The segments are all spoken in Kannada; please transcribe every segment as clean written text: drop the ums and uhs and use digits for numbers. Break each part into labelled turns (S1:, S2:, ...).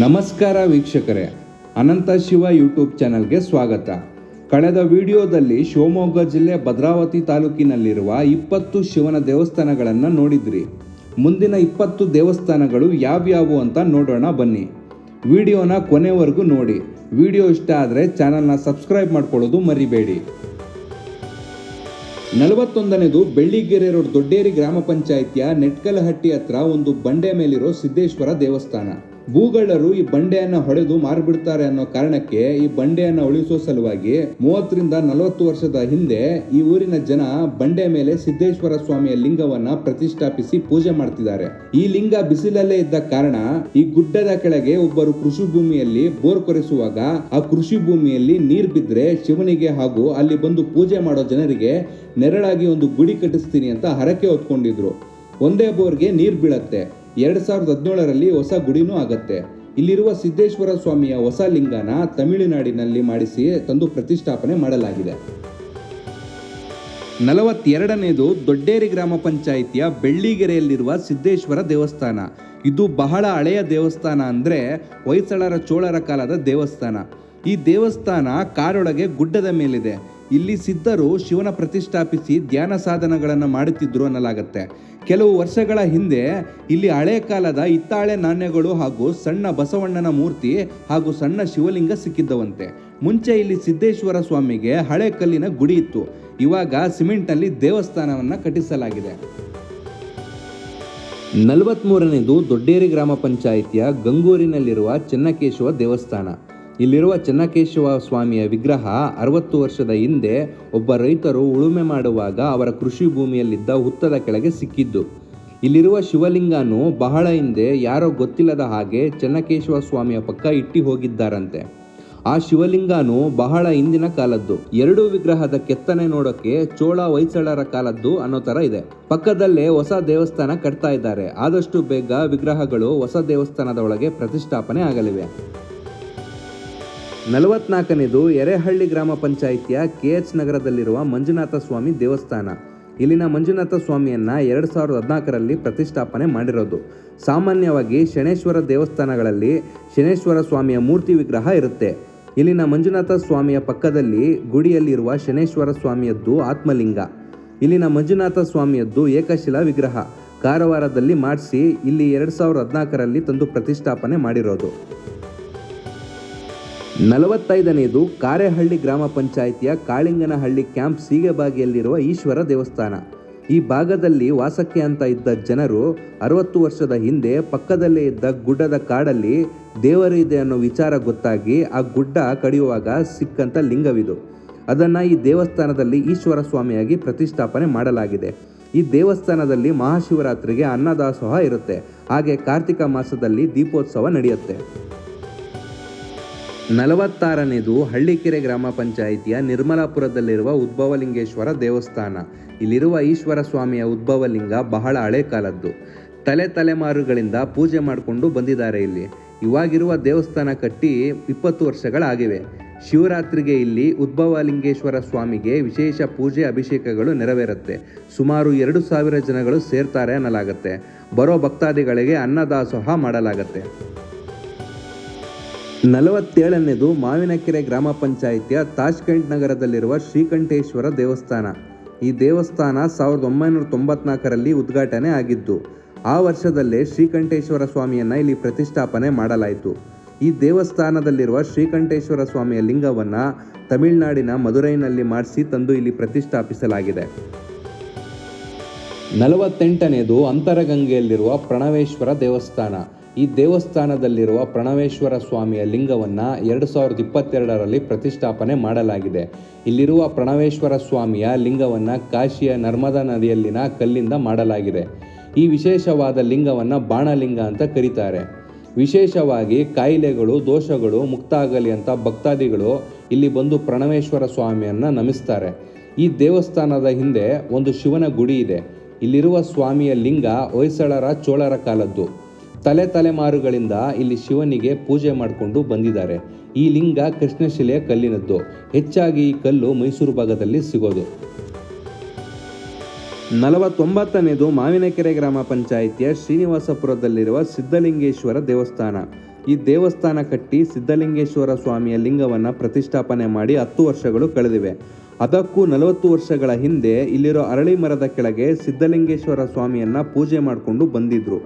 S1: ನಮಸ್ಕಾರ ವೀಕ್ಷಕರೇ, ಅನಂತ ಶಿವ ಯೂಟ್ಯೂಬ್ ಚಾನಲ್ಗೆ ಸ್ವಾಗತ. ಕಳೆದ ವಿಡಿಯೋದಲ್ಲಿ ಶಿವಮೊಗ್ಗ ಜಿಲ್ಲೆ ಭದ್ರಾವತಿ ತಾಲೂಕಿನಲ್ಲಿರುವ 20 ಶಿವನ ದೇವಸ್ಥಾನಗಳನ್ನು ನೋಡಿದ್ರಿ. ಮುಂದಿನ 20 ದೇವಸ್ಥಾನಗಳು ಯಾವ್ಯಾವು ಅಂತ ನೋಡೋಣ ಬನ್ನಿ. ವಿಡಿಯೋನ ಕೊನೆವರೆಗೂ ನೋಡಿ. ವಿಡಿಯೋ ಇಷ್ಟ ಆದರೆ ಚಾನಲ್ನ ಸಬ್ಸ್ಕ್ರೈಬ್ ಮಾಡ್ಕೊಳ್ಳೋದು ಮರಿಬೇಡಿ. 41ನೇದು ಬೆಳ್ಳಿಗೆರೆ ರೋಡ್ ದೊಡ್ಡೇರಿ ಗ್ರಾಮ ಪಂಚಾಯಿತಿಯ ನೆಟ್ಕಲಹಟ್ಟಿ ಹತ್ರ ಒಂದು ಬಂಡೆ ಮೇಲಿರೋ ಸಿದ್ದೇಶ್ವರ ದೇವಸ್ಥಾನ. ಭೂಗಳ್ಳರು ಈ ಬಂಡೆಯನ್ನು ಹೊಡೆದು ಮಾರಿಬಿಡ್ತಾರೆ ಅನ್ನೋ ಕಾರಣಕ್ಕೆ ಈ ಬಂಡೆಯನ್ನು ಉಳಿಸೋ ಸಲುವಾಗಿ 30ರಿಂದ 40 ವರ್ಷದ ಹಿಂದೆ ಈ ಊರಿನ ಜನ ಬಂಡೆ ಮೇಲೆ ಸಿದ್ದೇಶ್ವರ ಸ್ವಾಮಿಯ ಲಿಂಗವನ್ನ ಪ್ರತಿಷ್ಠಾಪಿಸಿ ಪೂಜೆ ಮಾಡ್ತಿದ್ದಾರೆ. ಈ ಲಿಂಗ ಬಿಸಿಲಲ್ಲೇ ಇದ್ದ ಕಾರಣ ಈ ಗುಡ್ಡದ ಕೆಳಗೆ ಒಬ್ಬರು ಕೃಷಿ ಭೂಮಿಯಲ್ಲಿ ಬೋರ್ ಕೊರೆಸುವಾಗ ಆ ಕೃಷಿ ಭೂಮಿಯಲ್ಲಿ ನೀರ್ ಬಿದ್ರೆ ಶಿವನಿಗೆ ಹಾಗೂ ಅಲ್ಲಿ ಬಂದು ಪೂಜೆ ಮಾಡೋ ಜನರಿಗೆ ನೆರಳಾಗಿ ಒಂದು ಗುಡಿ ಕಟ್ಟಿಸ್ತೀನಿ ಅಂತ ಹರಕೆ ಹೊತ್ಕೊಂಡಿದ್ರು. ಒಂದೇ ಬೋರ್ಗೆ ನೀರ್ ಬೀಳತ್ತೆ. 2017ರಲ್ಲಿ ಹೊಸ ಗುಡಿನೂ ಆಗತ್ತೆ. ಇಲ್ಲಿರುವ ಸಿದ್ದೇಶ್ವರ ಸ್ವಾಮಿಯ ಹೊಸ ಲಿಂಗನ ತಮಿಳುನಾಡಿನಲ್ಲಿ ಮಾಡಿಸಿ ತಂದು ಪ್ರತಿಷ್ಠಾಪನೆ ಮಾಡಲಾಗಿದೆ. 42ನೇದು ದೊಡ್ಡೇರಿ ಗ್ರಾಮ ಪಂಚಾಯಿತಿಯ ಬೆಳ್ಳಿಗೆರೆಯಲ್ಲಿರುವ ಸಿದ್ದೇಶ್ವರ ದೇವಸ್ಥಾನ. ಇದು ಬಹಳ ಹಳೆಯ ದೇವಸ್ಥಾನ, ಅಂದ್ರೆ ಹೊಯ್ಸಳರ ಚೋಳರ ಕಾಲದ ದೇವಸ್ಥಾನ. ಈ ದೇವಸ್ಥಾನ ಕಾರೊಳಗೆ ಗುಡ್ಡದ ಮೇಲಿದೆ. ಇಲ್ಲಿ ಸಿದ್ಧರು ಶಿವನ ಪ್ರತಿಷ್ಠಾಪಿಸಿ ಧ್ಯಾನ ಸಾಧನಗಳನ್ನು ಮಾಡುತ್ತಿದ್ರು ಅನ್ನಲಾಗತ್ತೆ. ಕೆಲವು ವರ್ಷಗಳ ಹಿಂದೆ ಇಲ್ಲಿ ಹಳೆ ಕಾಲದ ಹಿತ್ತಾಳೆ ನಾಣ್ಯಗಳು ಹಾಗೂ ಸಣ್ಣ ಬಸವಣ್ಣನ ಮೂರ್ತಿ ಹಾಗೂ ಸಣ್ಣ ಶಿವಲಿಂಗ ಸಿಕ್ಕಿದ್ದವಂತೆ. ಮುಂಚೆ ಇಲ್ಲಿ ಸಿದ್ದೇಶ್ವರ ಸ್ವಾಮಿಗೆ ಹಳೆ ಕಲ್ಲಿನ ಗುಡಿ ಇತ್ತು. ಇವಾಗ ಸಿಮೆಂಟ್ನಲ್ಲಿ ದೇವಸ್ಥಾನವನ್ನು ಕಟ್ಟಿಸಲಾಗಿದೆ. 43ನೇದು ದೊಡ್ಡೇರಿ ಗ್ರಾಮ ಪಂಚಾಯಿತಿಯ ಗಂಗೂರಿನಲ್ಲಿರುವ ಚೆನ್ನಕೇಶವ ದೇವಸ್ಥಾನ. ಇಲ್ಲಿರುವ ಚೆನ್ನಕೇಶವ ಸ್ವಾಮಿಯ ವಿಗ್ರಹ 60 ವರ್ಷದ ಹಿಂದೆ ಒಬ್ಬ ರೈತರು ಉಳುಮೆ ಮಾಡುವಾಗ ಅವರ ಕೃಷಿ ಭೂಮಿಯಲ್ಲಿದ್ದ ಹುತ್ತದ ಕೆಳಗೆ ಸಿಕ್ಕಿದ್ದು. ಇಲ್ಲಿರುವ ಶಿವಲಿಂಗನು ಬಹಳ ಹಿಂದೆ ಯಾರೋ ಗೊತ್ತಿಲ್ಲದ ಹಾಗೆ ಚೆನ್ನಕೇಶವ ಸ್ವಾಮಿಯ ಪಕ್ಕ ಇಟ್ಟಿ ಹೋಗಿದ್ದಾರಂತೆ. ಆ ಶಿವಲಿಂಗನು ಬಹಳ ಹಿಂದಿನ ಕಾಲದ್ದು. ಎರಡೂ ವಿಗ್ರಹದ ಕೆತ್ತನೆ ನೋಡೋಕೆ ಚೋಳ ಹೊಯ್ಸಳರ ಕಾಲದ್ದು ಅನ್ನೋ ತರ ಇದೆ. ಪಕ್ಕದಲ್ಲೇ ಹೊಸ ದೇವಸ್ಥಾನ ಕಟ್ತಾ ಇದ್ದಾರೆ. ಆದಷ್ಟು ಬೇಗ ವಿಗ್ರಹಗಳು ಹೊಸ ದೇವಸ್ಥಾನದ ಒಳಗೆ ಪ್ರತಿಷ್ಠಾಪನೆ ಆಗಲಿವೆ. 44ನೇದು ಎರೆಹಳ್ಳಿ ಗ್ರಾಮ ಪಂಚಾಯಿತಿಯ KH ನಗರದಲ್ಲಿರುವ ಮಂಜುನಾಥ ಸ್ವಾಮಿ ದೇವಸ್ಥಾನ. ಇಲ್ಲಿನ ಮಂಜುನಾಥ ಸ್ವಾಮಿಯನ್ನ 2014ರಲ್ಲಿ ಪ್ರತಿಷ್ಠಾಪನೆ ಮಾಡಿರೋದು. ಸಾಮಾನ್ಯವಾಗಿ ಶನೇಶ್ವರ ದೇವಸ್ಥಾನಗಳಲ್ಲಿ ಶನೇಶ್ವರ ಸ್ವಾಮಿಯ ಮೂರ್ತಿ ವಿಗ್ರಹ ಇರುತ್ತೆ. ಇಲ್ಲಿನ ಮಂಜುನಾಥ ಸ್ವಾಮಿಯ ಪಕ್ಕದಲ್ಲಿ ಗುಡಿಯಲ್ಲಿರುವ ಶನೇಶ್ವರ ಸ್ವಾಮಿಯದ್ದು ಆತ್ಮಲಿಂಗ. ಇಲ್ಲಿನ ಮಂಜುನಾಥ ಸ್ವಾಮಿಯದ್ದು ಏಕಶಿಲಾ ವಿಗ್ರಹ. ಕಾರವಾರದಲ್ಲಿ ಮಾಡಿಸಿ ಇಲ್ಲಿ 2014ರಲ್ಲಿ ತಂದು ಪ್ರತಿಷ್ಠಾಪನೆ ಮಾಡಿರೋದು. 45ನೇದು ಕಾರೆಹಳ್ಳಿ ಗ್ರಾಮ ಪಂಚಾಯಿತಿಯ ಕಾಳಿಂಗನಹಳ್ಳಿ ಕ್ಯಾಂಪ್ ಸೀಗೆಬಾಗಿಯಲ್ಲಿರುವ ಈಶ್ವರ ದೇವಸ್ಥಾನ. ಈ ಭಾಗದಲ್ಲಿ ವಾಸಕ್ಕೆ ಅಂತ ಇದ್ದ ಜನರು 60 ವರ್ಷದ ಹಿಂದೆ ಪಕ್ಕದಲ್ಲೇ ಇದ್ದ ಗುಡ್ಡದ ಕಾಡಲ್ಲಿ ದೇವರು ಇದೆ ಅನ್ನೋ ವಿಚಾರ ಗೊತ್ತಾಗಿ ಆ ಗುಡ್ಡ ಕಡಿಯುವಾಗ ಸಿಕ್ಕಂತ ಲಿಂಗವಿದು. ಅದನ್ನು ಈ ದೇವಸ್ಥಾನದಲ್ಲಿ ಈಶ್ವರ ಸ್ವಾಮಿಯಾಗಿ ಪ್ರತಿಷ್ಠಾಪನೆ ಮಾಡಲಾಗಿದೆ. ಈ ದೇವಸ್ಥಾನದಲ್ಲಿ ಮಹಾಶಿವರಾತ್ರಿಗೆ ಅನ್ನದಾಸೋಹ ಇರುತ್ತೆ. ಹಾಗೆ ಕಾರ್ತಿಕ ಮಾಸದಲ್ಲಿ ದೀಪೋತ್ಸವ ನಡೆಯುತ್ತೆ. 46ನೇದು ಹಳ್ಳಿಕೆರೆ ಗ್ರಾಮ ಪಂಚಾಯಿತಿಯ ನಿರ್ಮಲಾಪುರದಲ್ಲಿರುವ ಉದ್ಭವಲಿಂಗೇಶ್ವರ ದೇವಸ್ಥಾನ. ಇಲ್ಲಿರುವ ಈಶ್ವರ ಸ್ವಾಮಿಯ ಉದ್ಭವಲಿಂಗ ಬಹಳ ಹಳೆ ಕಾಲದ್ದು. ತಲೆಮಾರುಗಳಿಂದ ಪೂಜೆ ಮಾಡಿಕೊಂಡು ಬಂದಿದ್ದಾರೆ. ಇಲ್ಲಿ ಇವಾಗಿರುವ ದೇವಸ್ಥಾನ ಕಟ್ಟಿ 20 ವರ್ಷಗಳಾಗಿವೆ. ಶಿವರಾತ್ರಿಗೆ ಇಲ್ಲಿ ಉದ್ಭವಲಿಂಗೇಶ್ವರ ಸ್ವಾಮಿಗೆ ವಿಶೇಷ ಪೂಜೆ ಅಭಿಷೇಕಗಳು ನೆರವೇರುತ್ತೆ. ಸುಮಾರು 2000 ಜನಗಳು ಸೇರ್ತಾರೆ ಅನ್ನಲಾಗತ್ತೆ. ಬರೋ ಭಕ್ತಾದಿಗಳಿಗೆ ಅನ್ನದಾಸೋಹ ಮಾಡಲಾಗತ್ತೆ. 47ನೇದು ಮಾವಿನಕೆರೆ ಗ್ರಾಮ ಪಂಚಾಯಿತಿಯ ತಾಷ್ಕೆಂಟ್ ನಗರದಲ್ಲಿರುವ ಶ್ರೀಕಂಠೇಶ್ವರ ದೇವಸ್ಥಾನ. ಈ ದೇವಸ್ಥಾನ 1994ರಲ್ಲಿ ಉದ್ಘಾಟನೆ ಆಗಿದ್ದು. ಆ ವರ್ಷದಲ್ಲೇ ಶ್ರೀಕಂಠೇಶ್ವರ ಸ್ವಾಮಿಯನ್ನು ಇಲ್ಲಿ ಪ್ರತಿಷ್ಠಾಪನೆ ಮಾಡಲಾಯಿತು. ಈ ದೇವಸ್ಥಾನದಲ್ಲಿರುವ ಶ್ರೀಕಂಠೇಶ್ವರ ಸ್ವಾಮಿಯ ಲಿಂಗವನ್ನು ತಮಿಳುನಾಡಿನ ಮದುರೈನಲ್ಲಿ ಮಾಡಿಸಿ ತಂದು ಇಲ್ಲಿ ಪ್ರತಿಷ್ಠಾಪಿಸಲಾಗಿದೆ. 48ನೇದು ಅಂತರಗಂಗೆಯಲ್ಲಿರುವ ಪ್ರಣವೇಶ್ವರ ದೇವಸ್ಥಾನ. ಈ ದೇವಸ್ಥಾನದಲ್ಲಿರುವ ಪ್ರಣವೇಶ್ವರ ಸ್ವಾಮಿಯ ಲಿಂಗವನ್ನು 2022ರಲ್ಲಿ ಪ್ರತಿಷ್ಠಾಪನೆ ಮಾಡಲಾಗಿದೆ. ಇಲ್ಲಿರುವ ಪ್ರಣವೇಶ್ವರ ಸ್ವಾಮಿಯ ಲಿಂಗವನ್ನು ಕಾಶಿಯ ನರ್ಮದಾ ನದಿಯಲ್ಲಿನ ಕಲ್ಲಿಂದ ಮಾಡಲಾಗಿದೆ. ಈ ವಿಶೇಷವಾದ ಲಿಂಗವನ್ನು ಬಾಣಲಿಂಗ ಅಂತ ಕರೀತಾರೆ. ವಿಶೇಷವಾಗಿ ಕಾಯಿಲೆಗಳು ದೋಷಗಳು ಮುಕ್ತ ಆಗಲಿ ಅಂತ ಭಕ್ತಾದಿಗಳು ಇಲ್ಲಿ ಬಂದು ಪ್ರಣವೇಶ್ವರ ಸ್ವಾಮಿಯನ್ನು ನಮಿಸ್ತಾರೆ. ಈ ದೇವಸ್ಥಾನದ ಹಿಂದೆ ಒಂದು ಶಿವನ ಗುಡಿ ಇದೆ. ಇಲ್ಲಿರುವ ಸ್ವಾಮಿಯ ಲಿಂಗ ಹೊಯ್ಸಳರ ಚೋಳರ ಕಾಲದ್ದು. ತಲೆಮಾರುಗಳಿಂದ ಇಲ್ಲಿ ಶಿವನಿಗೆ ಪೂಜೆ ಮಾಡಿಕೊಂಡು ಬಂದಿದ್ದಾರೆ. ಈ ಲಿಂಗ ಕೃಷ್ಣಶಿಲೆಯ ಕಲ್ಲಿನದ್ದು. ಹೆಚ್ಚಾಗಿ ಈ ಕಲ್ಲು ಮೈಸೂರು ಭಾಗದಲ್ಲಿ ಸಿಗೋದು. 49ನೇದು ಮಾವಿನಕೆರೆ ಗ್ರಾಮ ಪಂಚಾಯಿತಿಯ ಶ್ರೀನಿವಾಸಪುರದಲ್ಲಿರುವ ಸಿದ್ಧಲಿಂಗೇಶ್ವರ ದೇವಸ್ಥಾನ. ಈ ದೇವಸ್ಥಾನ ಕಟ್ಟಿ ಸಿದ್ಧಲಿಂಗೇಶ್ವರ ಸ್ವಾಮಿಯ ಲಿಂಗವನ್ನು ಪ್ರತಿಷ್ಠಾಪನೆ ಮಾಡಿ 10 ವರ್ಷಗಳು ಕಳೆದಿವೆ. ಅದಕ್ಕೂ 40 ವರ್ಷಗಳ ಹಿಂದೆ ಇಲ್ಲಿರೋ ಅರಳಿ ಮರದ ಕೆಳಗೆ ಸಿದ್ಧಲಿಂಗೇಶ್ವರ ಸ್ವಾಮಿಯನ್ನು ಪೂಜೆ ಮಾಡಿಕೊಂಡು ಬಂದಿದ್ರು.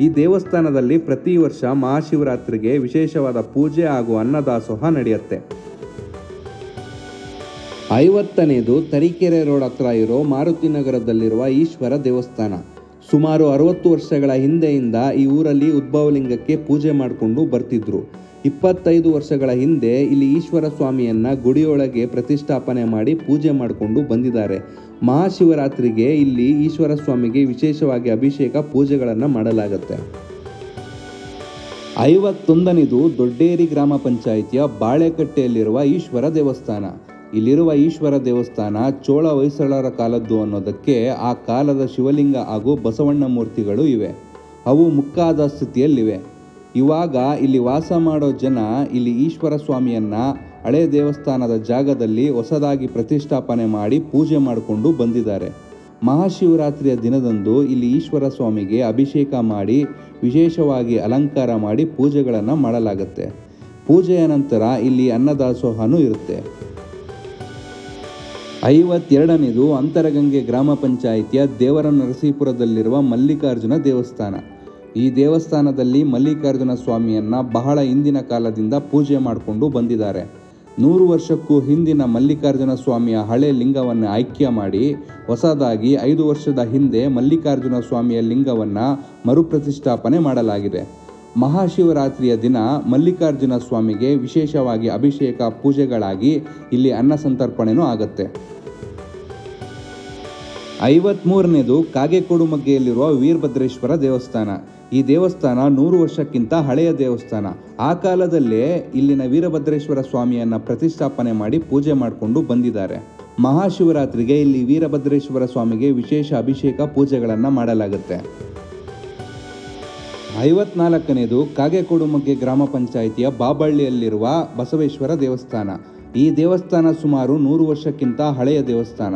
S1: ಈ ದೇವಸ್ಥಾನದಲ್ಲಿ ಪ್ರತಿ ವರ್ಷ ಮಹಾಶಿವರಾತ್ರಿಗೆ ವಿಶೇಷವಾದ ಪೂಜೆ ಹಾಗೂ ಅನ್ನದಾಸೋಹ ನಡೆಯುತ್ತೆ. 50ನೇದು ತರೀಕೆರೆ ರೋಡ್ ಹತ್ರ ಇರೋ ಮಾರುತಿನಗರದಲ್ಲಿರುವ ಈಶ್ವರ ದೇವಸ್ಥಾನ. ಸುಮಾರು 60 ವರ್ಷಗಳ ಹಿಂದೆಯಿಂದ ಈ ಊರಲ್ಲಿ ಉದ್ಭವಲಿಂಗಕ್ಕೆ ಪೂಜೆ ಮಾಡಿಕೊಂಡು ಬರ್ತಿದ್ರು. 25 ವರ್ಷಗಳ ಹಿಂದೆ ಇಲ್ಲಿ ಈಶ್ವರ ಸ್ವಾಮಿಯನ್ನು ಗುಡಿಯೊಳಗೆ ಪ್ರತಿಷ್ಠಾಪನೆ ಮಾಡಿ ಪೂಜೆ ಮಾಡಿಕೊಂಡು ಬಂದಿದ್ದಾರೆ. ಮಹಾಶಿವರಾತ್ರಿಗೆ ಇಲ್ಲಿ ಈಶ್ವರ ಸ್ವಾಮಿಗೆ ವಿಶೇಷವಾಗಿ ಅಭಿಷೇಕ ಪೂಜೆಗಳನ್ನು ಮಾಡಲಾಗುತ್ತೆ. 51ನೇದು ದೊಡ್ಡೇರಿ ಗ್ರಾಮ ಪಂಚಾಯಿತಿಯ ಬಾಳೆಕಟ್ಟೆಯಲ್ಲಿರುವ ಈಶ್ವರ ದೇವಸ್ಥಾನ. ಇಲ್ಲಿರುವ ಈಶ್ವರ ದೇವಸ್ಥಾನ ಚೋಳ ಹೊಯ್ಸಳರ ಕಾಲದ್ದು ಅನ್ನೋದಕ್ಕೆ ಆ ಕಾಲದ ಶಿವಲಿಂಗ ಹಾಗೂ ಬಸವಣ್ಣ ಮೂರ್ತಿಗಳು ಇವೆ. ಅವು ಮುಕ್ಕಾದ ಸ್ಥಿತಿಯಲ್ಲಿವೆ. ಇವಾಗ ಇಲ್ಲಿ ವಾಸ ಮಾಡೋ ಜನ ಇಲ್ಲಿ ಈಶ್ವರ ಸ್ವಾಮಿಯನ್ನು ಹಳೆ ದೇವಸ್ಥಾನದ ಜಾಗದಲ್ಲಿ ಹೊಸದಾಗಿ ಪ್ರತಿಷ್ಠಾಪನೆ ಮಾಡಿ ಪೂಜೆ ಮಾಡಿಕೊಂಡು ಬಂದಿದ್ದಾರೆ. ಮಹಾಶಿವರಾತ್ರಿಯ ದಿನದಂದು ಇಲ್ಲಿ ಈಶ್ವರ ಸ್ವಾಮಿಗೆ ಅಭಿಷೇಕ ಮಾಡಿ ವಿಶೇಷವಾಗಿ ಅಲಂಕಾರ ಮಾಡಿ ಪೂಜೆಗಳನ್ನು ಮಾಡಲಾಗುತ್ತೆ. ಪೂಜೆಯ ನಂತರ ಇಲ್ಲಿ ಅನ್ನದಾಸೋಹನೂ ಇರುತ್ತೆ. 52ನೇದು ಅಂತರಗಂಗೆ ಗ್ರಾಮ ಪಂಚಾಯಿತಿಯ ದೇವರನರಸೀಪುರದಲ್ಲಿರುವ ಮಲ್ಲಿಕಾರ್ಜುನ ದೇವಸ್ಥಾನ. ಈ ದೇವಸ್ಥಾನದಲ್ಲಿ ಮಲ್ಲಿಕಾರ್ಜುನ ಸ್ವಾಮಿಯನ್ನು ಬಹಳ ಹಿಂದಿನ ಕಾಲದಿಂದ ಪೂಜೆ ಮಾಡಿಕೊಂಡು ಬಂದಿದ್ದಾರೆ. 100 ವರ್ಷಕ್ಕೂ ಹಿಂದಿನ ಮಲ್ಲಿಕಾರ್ಜುನ ಸ್ವಾಮಿಯ ಹಳೆ ಲಿಂಗವನ್ನು ಆಯ್ಕೆ ಮಾಡಿ ಹೊಸದಾಗಿ 5 ವರ್ಷದ ಹಿಂದೆ ಮಲ್ಲಿಕಾರ್ಜುನ ಸ್ವಾಮಿಯ ಲಿಂಗವನ್ನು ಮರುಪ್ರತಿಷ್ಠಾಪನೆ ಮಾಡಲಾಗಿದೆ. ಮಹಾಶಿವರಾತ್ರಿಯ ದಿನ ಮಲ್ಲಿಕಾರ್ಜುನ ಸ್ವಾಮಿಗೆ ವಿಶೇಷವಾಗಿ ಅಭಿಷೇಕ ಪೂಜೆಗಳಾಗಿ ಇಲ್ಲಿ ಅನ್ನ ಸಂತರ್ಪಣೆನೂ ಆಗುತ್ತೆ. 53ನೇದು ಕಾಗೆಕೊಡುಮಗ್ಗೆಯಲ್ಲಿರುವ ವೀರಭದ್ರೇಶ್ವರ ದೇವಸ್ಥಾನ. ಈ ದೇವಸ್ಥಾನ 100 ವರ್ಷಕ್ಕಿಂತ ಹಳೆಯ ದೇವಸ್ಥಾನ. ಆ ಕಾಲದಲ್ಲೇ ಇಲ್ಲಿನ ವೀರಭದ್ರೇಶ್ವರ ಸ್ವಾಮಿಯನ್ನು ಪ್ರತಿಷ್ಠಾಪನೆ ಮಾಡಿ ಪೂಜೆ ಮಾಡಿಕೊಂಡು ಬಂದಿದ್ದಾರೆ. ಮಹಾಶಿವರಾತ್ರಿಗೆ ಇಲ್ಲಿ ವೀರಭದ್ರೇಶ್ವರ ಸ್ವಾಮಿಗೆ ವಿಶೇಷ ಅಭಿಷೇಕ ಪೂಜೆಗಳನ್ನು ಮಾಡಲಾಗುತ್ತೆ. 54ನೇದು ಕಾಗೆಕೊಡುಮಗ್ಗೆ ಗ್ರಾಮ ಪಂಚಾಯಿತಿಯ ಬಾಬಳ್ಳಿಯಲ್ಲಿರುವ ಬಸವೇಶ್ವರ ದೇವಸ್ಥಾನ. ಈ ದೇವಸ್ಥಾನ ಸುಮಾರು 100 ವರ್ಷಕ್ಕಿಂತ ಹಳೆಯ ದೇವಸ್ಥಾನ.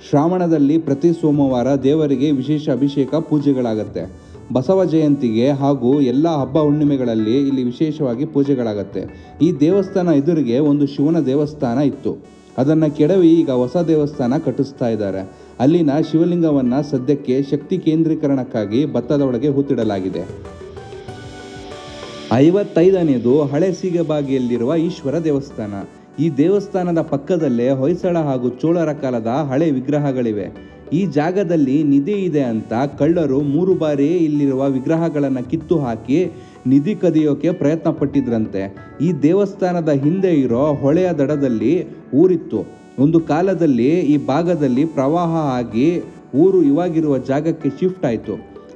S1: ಶ್ರಾವಣದಲ್ಲಿ ಪ್ರತಿ ಸೋಮವಾರ ದೇವರಿಗೆ ವಿಶೇಷ ಅಭಿಷೇಕ ಪೂಜೆಗಳಾಗುತ್ತೆ. ಬಸವ ಜಯಂತಿಗೆ ಹಾಗೂ ಎಲ್ಲ ಹಬ್ಬ ಹುಣ್ಣಿಮೆಗಳಲ್ಲಿ ಇಲ್ಲಿ ವಿಶೇಷವಾಗಿ ಪೂಜೆಗಳಾಗುತ್ತೆ. ಈ ದೇವಸ್ಥಾನ ಎದುರಿಗೆ ಒಂದು ಶಿವನ ದೇವಸ್ಥಾನ ಇತ್ತು. ಅದನ್ನು ಕೆಡವಿ ಈಗ ಹೊಸ ದೇವಸ್ಥಾನ ಕಟ್ಟಿಸ್ತಾ ಇದ್ದಾರೆ. ಅಲ್ಲಿನ ಶಿವಲಿಂಗವನ್ನು ಸದ್ಯಕ್ಕೆ ಶಕ್ತಿ ಕೇಂದ್ರೀಕರಣಕ್ಕಾಗಿ ಭತ್ತದ ಒಳಗೆ ಹೂತಿಡಲಾಗಿದೆ. 55ನೇದು ಹಳೆ ಸೀಗಬಾಗಿಯಲ್ಲಿರುವ ಈಶ್ವರ ದೇವಸ್ಥಾನ. ಈ ದೇವಸ್ಥಾನದ ಪಕ್ಕದಲ್ಲೇ ಹೊಯ್ಸಳ ಹಾಗೂ ಚೋಳರ ಕಾಲದ ಹಳೆ ವಿಗ್ರಹಗಳಿವೆ. ಈ ಜಾಗದಲ್ಲಿ ನಿಧಿ ಇದೆ ಅಂತ ಕಳ್ಳರು 3 ಬಾರಿ ಇಲ್ಲಿರುವ ವಿಗ್ರಹಗಳನ್ನು ಕಿತ್ತು ಹಾಕಿ ನಿಧಿ ಕದಿಯೋಕೆ ಪ್ರಯತ್ನ ಪಟ್ಟಿದ್ರಂತೆ. ಈ ದೇವಸ್ಥಾನದ ಹಿಂದೆ ಇರೋ ಹೊಳೆಯ ದಡದಲ್ಲಿ ಊರಿತ್ತು. ಒಂದು ಕಾಲದಲ್ಲಿ ಈ ಭಾಗದಲ್ಲಿ ಪ್ರವಾಹ ಆಗಿ ಊರು ಇವಾಗಿರುವ ಜಾಗಕ್ಕೆ ಶಿಫ್ಟ್ ಆಯಿತು.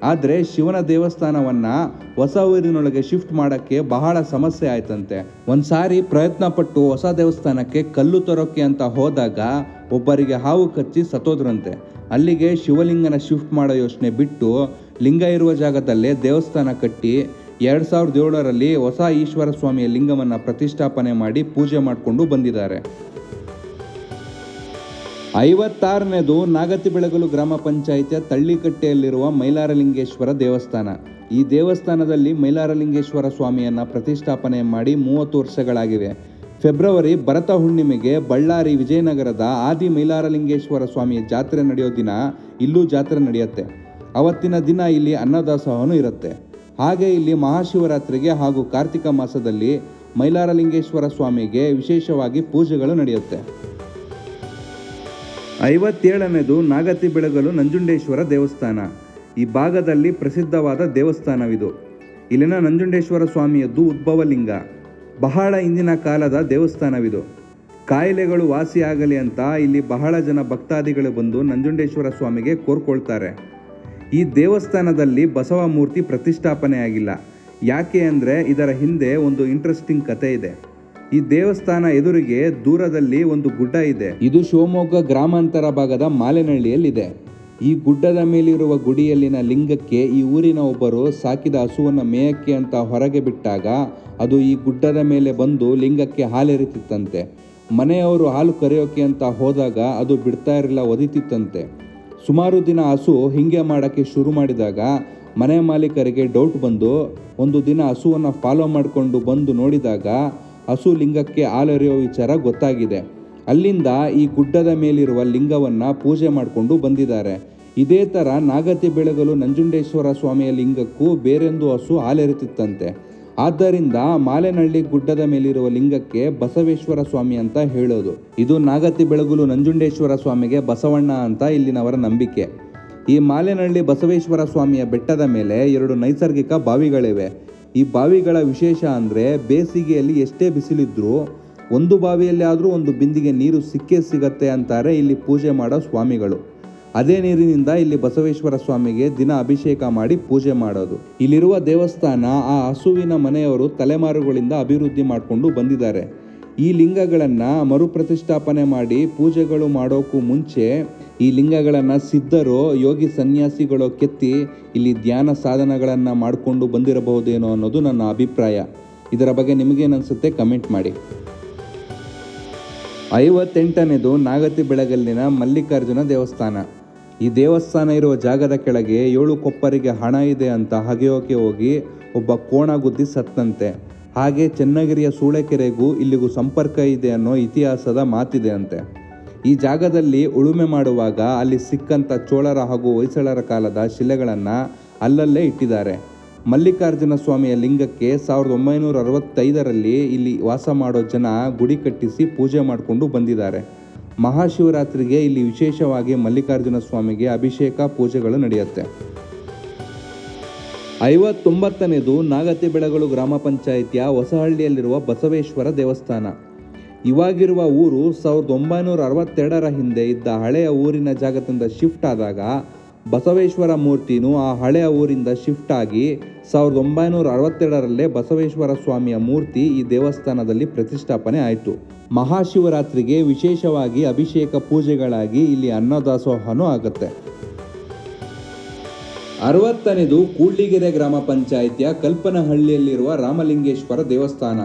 S1: ಆದರೆ ಶಿವನ ದೇವಸ್ಥಾನವನ್ನು ಹೊಸ ಊರಿನೊಳಗೆ ಶಿಫ್ಟ್ ಮಾಡೋಕ್ಕೆ ಬಹಳ ಸಮಸ್ಯೆ ಆಯ್ತಂತೆ. ಒಂದು ಸಾರಿ ಪ್ರಯತ್ನ ಪಟ್ಟು ಹೊಸ ದೇವಸ್ಥಾನಕ್ಕೆ ಕಲ್ಲು ತರೋಕ್ಕೆ ಅಂತ ಹೋದಾಗ ಒಬ್ಬರಿಗೆ ಹಾವು ಕಚ್ಚಿ ಸತ್ತೋದ್ರಂತೆ. ಅಲ್ಲಿಗೆ ಶಿವಲಿಂಗನ ಶಿಫ್ಟ್ ಮಾಡೋ ಯೋಚನೆ ಬಿಟ್ಟು ಲಿಂಗ ಇರುವ ಜಾಗದಲ್ಲೇ ದೇವಸ್ಥಾನ ಕಟ್ಟಿ 2007ರಲ್ಲಿ ಹೊಸ ಈಶ್ವರ ಸ್ವಾಮಿಯ ಲಿಂಗವನ್ನು ಪ್ರತಿಷ್ಠಾಪನೆ ಮಾಡಿ ಪೂಜೆ ಮಾಡಿಕೊಂಡು ಬಂದಿದ್ದಾರೆ. 56ನೇದು ನಾಗತಿಬೆಳಗಲು ಗ್ರಾಮ ಪಂಚಾಯಿತಿಯ ತಳ್ಳಿಕಟ್ಟೆಯಲ್ಲಿರುವ ಮೈಲಾರಲಿಂಗೇಶ್ವರ ದೇವಸ್ಥಾನ. ಈ ದೇವಸ್ಥಾನದಲ್ಲಿ ಮೈಲಾರಲಿಂಗೇಶ್ವರ ಸ್ವಾಮಿಯನ್ನು ಪ್ರತಿಷ್ಠಾಪನೆ ಮಾಡಿ 30 ವರ್ಷಗಳಾಗಿವೆ. ಫೆಬ್ರವರಿ ಭರತ ಹುಣ್ಣಿಮೆಗೆ ಬಳ್ಳಾರಿ ವಿಜಯನಗರದ ಆದಿ ಮೈಲಾರಲಿಂಗೇಶ್ವರ ಸ್ವಾಮಿಯ ಜಾತ್ರೆ ನಡೆಯೋ ದಿನ ಇಲ್ಲೂ ಜಾತ್ರೆ ನಡೆಯುತ್ತೆ. ಅವತ್ತಿನ ದಿನ ಇಲ್ಲಿ ಅನ್ನದಾಸೋಹನೂ ಇರುತ್ತೆ. ಹಾಗೆ ಇಲ್ಲಿ ಮಹಾಶಿವರಾತ್ರಿಗೆ ಹಾಗೂ ಕಾರ್ತಿಕ ಮಾಸದಲ್ಲಿ ಮೈಲಾರಲಿಂಗೇಶ್ವರ ಸ್ವಾಮಿಗೆ ವಿಶೇಷವಾಗಿ ಪೂಜೆಗಳು ನಡೆಯುತ್ತೆ. 57ನೇದು ನಾಗತಿಬೆಳಗಲು ನಂಜುಂಡೇಶ್ವರ ದೇವಸ್ಥಾನ. ಈ ಭಾಗದಲ್ಲಿ ಪ್ರಸಿದ್ಧವಾದ ದೇವಸ್ಥಾನವಿದು. ಇಲ್ಲಿನ ನಂಜುಂಡೇಶ್ವರ ಸ್ವಾಮಿಯದ್ದು ಉದ್ಭವಲಿಂಗ. ಬಹಳ ಹಿಂದಿನ ಕಾಲದ ದೇವಸ್ಥಾನವಿದು. ಕಾಯಿಲೆಗಳು ವಾಸಿಯಾಗಲಿ ಅಂತ ಇಲ್ಲಿ ಬಹಳ ಜನ ಭಕ್ತಾದಿಗಳು ಬಂದು ನಂಜುಂಡೇಶ್ವರ ಸ್ವಾಮಿಗೆ ಕೋರ್ಕೊಳ್ತಾರೆ. ಈ ದೇವಸ್ಥಾನದಲ್ಲಿ ಬಸವ ಮೂರ್ತಿ ಪ್ರತಿಷ್ಠಾಪನೆ ಆಗಿಲ್ಲ. ಯಾಕೆ ಅಂದರೆ ಇದರ ಹಿಂದೆ ಒಂದು ಇಂಟ್ರೆಸ್ಟಿಂಗ್ ಕತೆ ಇದೆ. ಈ ದೇವಸ್ಥಾನ ಎದುರಿಗೆ ದೂರದಲ್ಲಿ ಒಂದು ಗುಡ್ಡ ಇದೆ. ಇದು ಶಿವಮೊಗ್ಗ ಗ್ರಾಮಾಂತರ ಭಾಗದ ಮಾಲೆನಹಳ್ಳಿಯಲ್ಲಿದೆ. ಈ ಗುಡ್ಡದ ಮೇಲಿರುವ ಗುಡಿಯಲ್ಲಿನ ಲಿಂಗಕ್ಕೆ ಈ ಊರಿನ ಒಬ್ಬರು ಸಾಕಿದ ಹಸುವನ್ನು ಮೇಯಕ್ಕೆ ಅಂತ ಹೊರಗೆ ಬಿಟ್ಟಾಗ ಅದು ಈ ಗುಡ್ಡದ ಮೇಲೆ ಬಂದು ಲಿಂಗಕ್ಕೆ ಹಾಲೆರಿತಿತ್ತಂತೆ. ಮನೆಯವರು ಹಾಲು ಕರೆಯೋಕೆ ಅಂತ ಹೋದಾಗ ಅದು ಬಿಡ್ತಾ ಇರಲಿಲ್ಲ, ಒದಿತಿತ್ತಂತೆ. ಸುಮಾರು ದಿನ ಹಸು ಹಿಂಗೆ ಮಾಡೋಕ್ಕೆ ಶುರು ಮಾಡಿದಾಗ ಮನೆ ಮಾಲೀಕರಿಗೆ ಡೌಟ್ ಬಂದು ಒಂದು ದಿನ ಹಸುವನ್ನು ಫಾಲೋ ಮಾಡಿಕೊಂಡು ಬಂದು ನೋಡಿದಾಗ ಹಸು ಲಿಂಗಕ್ಕೆ ಹಾಲೆರೆಯೋ ವಿಚಾರ ಗೊತ್ತಾಗಿದೆ. ಅಲ್ಲಿಂದ ಈ ಗುಡ್ಡದ ಮೇಲಿರುವ ಲಿಂಗವನ್ನು ಪೂಜೆ ಮಾಡಿಕೊಂಡು ಬಂದಿದ್ದಾರೆ. ಇದೇ ಥರ ನಾಗತಿ ಬೆಳಗಲು ನಂಜುಂಡೇಶ್ವರ ಸ್ವಾಮಿಯ ಲಿಂಗಕ್ಕೂ ಬೇರೊಂದು ಹಸು ಹಾಲೆರೆತಿತ್ತಂತೆ. ಆದ್ದರಿಂದ ಮಾಲೆನಹಳ್ಳಿ ಗುಡ್ಡದ ಮೇಲಿರುವ ಲಿಂಗಕ್ಕೆ ಬಸವೇಶ್ವರ ಸ್ವಾಮಿ ಅಂತ ಹೇಳೋದು. ಇದು ನಾಗತಿ ಬೆಳಗುಲು ನಂಜುಂಡೇಶ್ವರ ಸ್ವಾಮಿಗೆ ಬಸವಣ್ಣ ಅಂತ ಇಲ್ಲಿನವರ ನಂಬಿಕೆ. ಈ ಮಾಲೆನಹಳ್ಳಿ ಬಸವೇಶ್ವರ ಸ್ವಾಮಿಯ ಬೆಟ್ಟದ ಮೇಲೆ 2 ನೈಸರ್ಗಿಕ ಬಾವಿಗಳಿವೆ. ಈ ಬಾವಿಗಳ ವಿಶೇಷ ಅಂದರೆ ಬೇಸಿಗೆಯಲ್ಲಿ ಎಷ್ಟೇ ಬಿಸಿಲಿದ್ರೂ ಒಂದು ಬಾವಿಯಲ್ಲಿ ಆದರೂ ಒಂದು ಬಿಂದಿಗೆ ನೀರು ಸಿಕ್ಕೇ ಸಿಗತ್ತೆ ಅಂತಾರೆ ಇಲ್ಲಿ ಪೂಜೆ ಮಾಡೋ ಸ್ವಾಮಿಗಳು. ಅದೇ ನೀರಿನಿಂದ ಇಲ್ಲಿ ಬಸವೇಶ್ವರ ಸ್ವಾಮಿಗೆ ದಿನ ಅಭಿಷೇಕ ಮಾಡಿ ಪೂಜೆ ಮಾಡೋದು. ಇಲ್ಲಿರುವ ದೇವಸ್ಥಾನ ಆ ಹಸುವಿನ ಮನೆಯವರು ತಲೆಮಾರುಗಳಿಂದ ಅಭಿವೃದ್ಧಿ ಮಾಡಿಕೊಂಡು ಬಂದಿದ್ದಾರೆ. ಈ ಲಿಂಗಗಳನ್ನು ಮರುಪ್ರತಿಷ್ಠಾಪನೆ ಮಾಡಿ ಪೂಜೆಗಳು ಮಾಡೋಕ್ಕೂ ಮುಂಚೆ ಈ ಲಿಂಗಗಳನ್ನು ಸಿದ್ಧರು ಯೋಗಿ ಸನ್ಯಾಸಿಗಳು ಕೆತ್ತಿ ಇಲ್ಲಿ ಧ್ಯಾನ ಸಾಧನಗಳನ್ನು ಮಾಡಿಕೊಂಡು ಬಂದಿರಬಹುದೇನೋ ಅನ್ನೋದು ನನ್ನ ಅಭಿಪ್ರಾಯ. ಇದರ ಬಗ್ಗೆ ನಿಮಗೇನನ್ಸುತ್ತೆ ಕಮೆಂಟ್ ಮಾಡಿ. 58ನೇದು ನಾಗತಿ ಬೆಳಗಲ್ಲಿನ ಮಲ್ಲಿಕಾರ್ಜುನ ದೇವಸ್ಥಾನ. ಈ ದೇವಸ್ಥಾನ ಇರುವ ಜಾಗದ ಕೆಳಗೆ 7 ಕೊಪ್ಪರಿಗೆ ಹಣ ಇದೆ ಅಂತ ಹಗೆಯೋಕೆ ಹೋಗಿ ಒಬ್ಬ ಕೋಣ ಗುದ್ದಿ ಸತ್ತಂತೆ. ಹಾಗೆ ಚೆನ್ನಗಿರಿಯ ಸೂಳೆಕೆರೆಗೂ ಇಲ್ಲಿಗೂ ಸಂಪರ್ಕ ಇದೆ ಅನ್ನೋ ಇತಿಹಾಸದ ಮಾತಿದೆ ಅಂತೆ. ಈ ಜಾಗದಲ್ಲಿ ಉಳುಮೆ ಮಾಡುವಾಗ ಅಲ್ಲಿ ಸಿಕ್ಕಂಥ ಚೋಳರ ಹಾಗೂ ಹೊಯ್ಸಳರ ಕಾಲದ ಶಿಲೆಗಳನ್ನು ಅಲ್ಲಲ್ಲೇ ಇಟ್ಟಿದ್ದಾರೆ. ಮಲ್ಲಿಕಾರ್ಜುನ ಸ್ವಾಮಿಯ ಲಿಂಗಕ್ಕೆ 1965ರಲ್ಲಿ ಇಲ್ಲಿ ವಾಸ ಮಾಡೋ ಜನ ಗುಡಿ ಕಟ್ಟಿಸಿ ಪೂಜೆ ಮಾಡಿಕೊಂಡು ಬಂದಿದ್ದಾರೆ. ಮಹಾಶಿವರಾತ್ರಿಗೆ ಇಲ್ಲಿ ವಿಶೇಷವಾಗಿ ಮಲ್ಲಿಕಾರ್ಜುನ ಸ್ವಾಮಿಗೆ ಅಭಿಷೇಕ ಪೂಜೆಗಳು ನಡೆಯುತ್ತೆ. 59ನೇದು ನಾಗತಿ ಬೆಳಗಲು ಗ್ರಾಮ ಪಂಚಾಯಿತಿಯ ಹೊಸಹಳ್ಳಿಯಲ್ಲಿರುವ ಬಸವೇಶ್ವರ ದೇವಸ್ಥಾನ. ಇವಾಗಿರುವ ಊರು 1962ರ ಹಿಂದೆ ಇದ್ದ ಹಳೆಯ ಊರಿನ ಜಾಗದಿಂದ ಶಿಫ್ಟ್ ಆದಾಗ ಬಸವೇಶ್ವರ ಮೂರ್ತಿನೂ ಆ ಹಳೆಯ ಊರಿಂದ ಶಿಫ್ಟ್ ಆಗಿ 1962ರಲ್ಲೇ ಬಸವೇಶ್ವರ ಸ್ವಾಮಿಯ ಮೂರ್ತಿ ಈ ದೇವಸ್ಥಾನದಲ್ಲಿ ಪ್ರತಿಷ್ಠಾಪನೆ ಆಯಿತು. ಮಹಾಶಿವರಾತ್ರಿಗೆ ವಿಶೇಷವಾಗಿ ಅಭಿಷೇಕ ಪೂಜೆಗಳಾಗಿ ಇಲ್ಲಿ ಅನ್ನದಾಸೋಹನೂ ಆಗುತ್ತೆ. 60ನೇದು ಕೂಡ್ಲಿಗೆರೆ ಗ್ರಾಮ ಪಂಚಾಯಿತಿಯ ಕಲ್ಪನಹಳ್ಳಿಯಲ್ಲಿರುವ ರಾಮಲಿಂಗೇಶ್ವರ ದೇವಸ್ಥಾನ.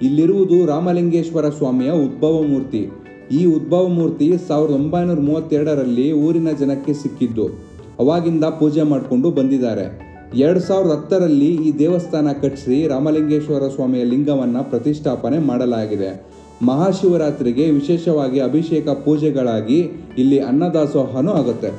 S1: ಇಲ್ಲಿರುವುದು ರಾಮಲಿಂಗೇಶ್ವರ ಸ್ವಾಮಿಯ ಉದ್ಭವ ಮೂರ್ತಿ. ಈ ಉದ್ಭವ ಮೂರ್ತಿ 1932ರಲ್ಲಿ ಊರಿನ ಜನಕ್ಕೆ ಸಿಕ್ಕಿದ್ದು. ಅವಾಗಿಂದ ಪೂಜೆ ಮಾಡಿಕೊಂಡು ಬಂದಿದ್ದಾರೆ. 2010ರಲ್ಲಿ ಈ ದೇವಸ್ಥಾನ ಕಟ್ಟಿಸಿ ರಾಮಲಿಂಗೇಶ್ವರ ಸ್ವಾಮಿಯ ಲಿಂಗವನ್ನು ಪ್ರತಿಷ್ಠಾಪನೆ ಮಾಡಲಾಗಿದೆ. ಮಹಾಶಿವರಾತ್ರಿಗೆ ವಿಶೇಷವಾಗಿ ಅಭಿಷೇಕ ಪೂಜೆಗಳಾಗಿ ಇಲ್ಲಿ ಅನ್ನದಾಸೋಹನೂ ಆಗುತ್ತೆ.